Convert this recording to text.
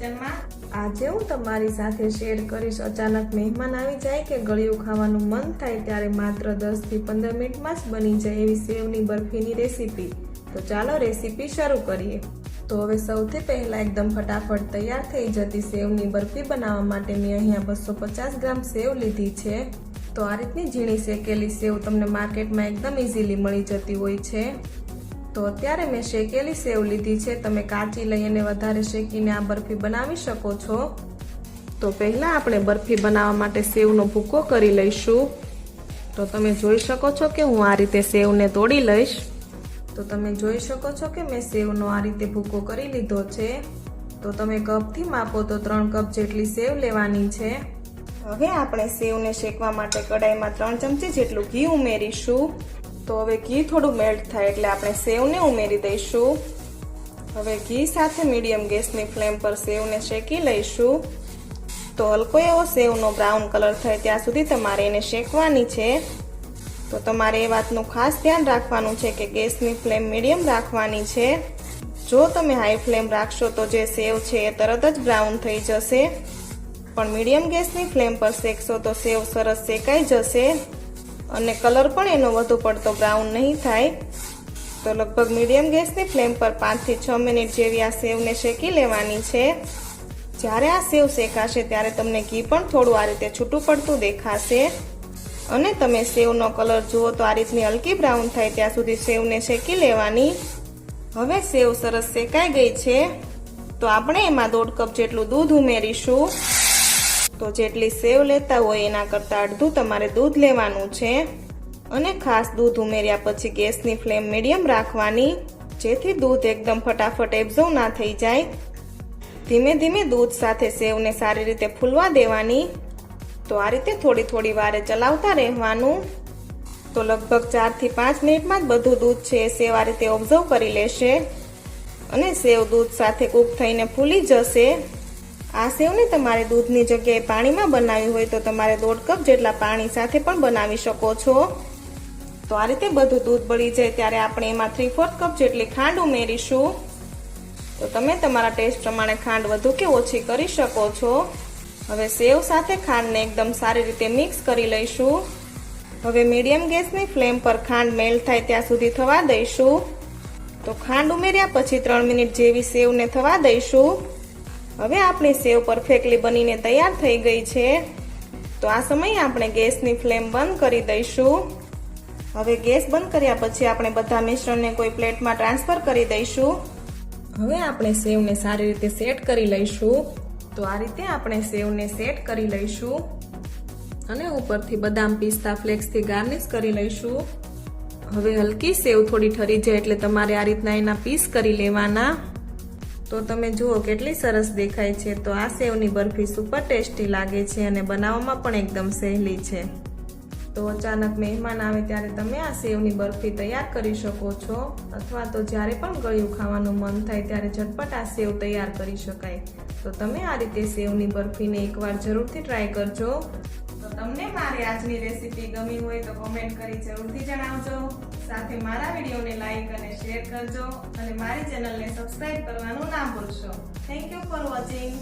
કિચનમાં। આજે હું તમારી સાથે શેર કરીશ અચાનક મહેમાન આવી જાય કે ગળ્યું ખાવાનું મન થાય ત્યારે માત્ર 10 થી 15 મિનિટમાં જ બની જાય એવી સેવની બરફીની રેસીપી। તો ચાલો રેસીપી શરૂ કરીએ। તો હવે સૌથી પહેલા એકદમ ફટાફટ તૈયાર થઈ જતી સેવની બરફી બનાવવા માટે મેં અહીંયા 250 ગ્રામ સેવ લીધી છે। તો આ રીતની ઝીણી શેકેલી સેવ તમને માર્કેટમાં એકદમ ઇઝીલી મળી જતી હોય છે। તો અત્યારે મેં શેકેલી સેવ લીધી છે, તમે કાચી લઈ અને વધારે શેકીને આ બરફી બનાવી શકો છો। તો પહેલા આપણે બરફી બનાવવા માટે સેવનો ભૂકો કરી લઈશું। તો તમે જોઈ શકો છો કે હું આ રીતે સેવને તોડી લઈશ। તો તમે જોઈ શકો છો કે મેં સેવનો આ રીતે ભૂકો કરી લીધો છે। તો તમે કપથી માપો તો 3 કપ જેટલી સેવ લેવાની છે। હવે આપણે સેવને શેકવા માટે કડાઈમાં 3 ચમચી જેટલું ઘી ઉમેરીશું। તો હવે ઘી થોડું મેલ્ટ થાય એટલે આપણે સેવને ઉમેરી દઈશું। હવે ઘી સાથે મીડિયમ ગેસની ફ્લેમ પર સેવને શેકી લઈશું। તો હલકો એવો સેવનો બ્રાઉન કલર થાય ત્યાં સુધી તમારે એને શેકવાની છે। તો તમારે એ વાતનું ખાસ ધ્યાન રાખવાનું છે કે ગેસની ફ્લેમ મીડિયમ રાખવાની છે। જો તમે હાઈ ફ્લેમ રાખશો તો જે સેવ છે એ તરત જ બ્રાઉન થઈ જશે, પણ મીડિયમ ગેસની ફ્લેમ પર શેકશો તો સેવ સરસ શેકાઈ જશે અને કલર પણ એનો વધુ પડતો બ્રાઉન નહીં થાય। તો લગભગ મીડિયમ ગેસની ફ્લેમ પર 5 થી 6 મિનિટ જેવી આ સેવને શેકી લેવાની છે। જ્યારે આ સેવ શેકાશે ત્યારે તમને ઘી પણ થોડું આ રીતે છૂટું પડતું દેખાશે અને તમે સેવનો કલર જુઓ તો આ રીતની હલકી બ્રાઉન થાય ત્યાં સુધી સેવને શેકી લેવાની। હવે સેવ સરસ શેકાઈ ગઈ છે, તો આપણે એમાં 1.5 કપ જેટલું દૂધ ઉમેરીશું। તો જેટલી સેવ લેતા હોય એના કરતાં અડધું તમારે દૂધ લેવાનું છે અને ખાસ દૂધ ઉમેર્યા પછી ગેસની ફ્લેમ મીડિયમ રાખવાની, જેથી દૂધ એકદમ ફટાફટ એબ્ઝોર્વ ના થઈ જાય। ધીમે ધીમે દૂધ સાથે સેવને સારી રીતે ફૂલવા દેવાની। તો આ રીતે થોડી વારે ચલાવતા રહેવાનું। તો લગભગ 4 થી 5 મિનિટમાં જ બધું દૂધ છે એ સેવ આ રીતે ઓબ્ઝર્વ કરી લેશે અને સેવ દૂધ સાથે કૂક થઈને ફૂલી જશે। આ સેવને તમારે દૂધની જગ્યાએ પાણીમાં બનાવી હોય તો તમારે 1.5 કપ જેટલા પાણી સાથે પણ બનાવી શકો છો। તો આ રીતે બધું દૂધ બળી જાય ત્યારે આપણે એમાં 3/4 કપ જેટલી ખાંડ ઉમેરીશું। તો તમે તમારા ટેસ્ટ પ્રમાણે ખાંડ વધુ કે ઓછી કરી શકો છો। હવે સેવ સાથે ખાંડને એકદમ સારી રીતે મિક્સ કરી લઈશું। હવે મીડિયમ ગેસની ફ્લેમ પર ખાંડ મેલ્ટ થાય ત્યાં સુધી થવા દઈશું। તો ખાંડ ઉમેર્યા પછી 3 મિનિટ જેવી સેવને થવા દઈશું। હવે આપણી સેવ પરફેક્ટલી બનીને તૈયાર થઈ ગઈ છે। તો આ સમયે આપણે ગેસની ફ્લેમ બંધ કરી દઈશું। હવે ગેસ બંધ કર્યા પછી આપણે બધા મિશ્રણને કોઈ પ્લેટમાં ટ્રાન્સફર કરી દઈશું। હવે આપણે સેવને સારી રીતે સેટ કરી લઈશું। તો આ રીતે આપણે સેવને સેટ કરી લઈશું અને ઉપરથી બદામ પિસ્તા ફ્લેક્સથી ગાર્નિશ કરી લઈશું। હવે હલકી સેવ થોડી ઠરી જાય એટલે તમારે આ રીતના એના પીસ કરી લેવાના। તો તમે જુઓ કેટલી સરસ દેખાય છે। તો આ સેવની બરફી સુપર ટેસ્ટી લાગે છે અને બનાવવામાં પણ એકદમ સહેલી છે। તો અચાનક મહેમાન આવે ત્યારે તમે આ સેવની બરફી તૈયાર કરી શકો છો, અથવા તો જ્યારે પણ ગળ્યું ખાવાનું મન થાય ત્યારે ઝટપટ આ સેવ તૈયાર કરી શકાય। તો તમે આ રીતે સેવની બરફીને એકવાર જરૂરથી ટ્રાય કરજો। તો તમને મારી આજની રેસીપી ગમી હોય તો કોમેન્ટ કરી જરૂરથી જણાવજો। સાથે મારા વિડીયોને લાઈક અને શેર કરજો અને મારી ચેનલને સબસ્ક્રાઇબ કરવાનું ના ભૂલશો। Thank you for watching.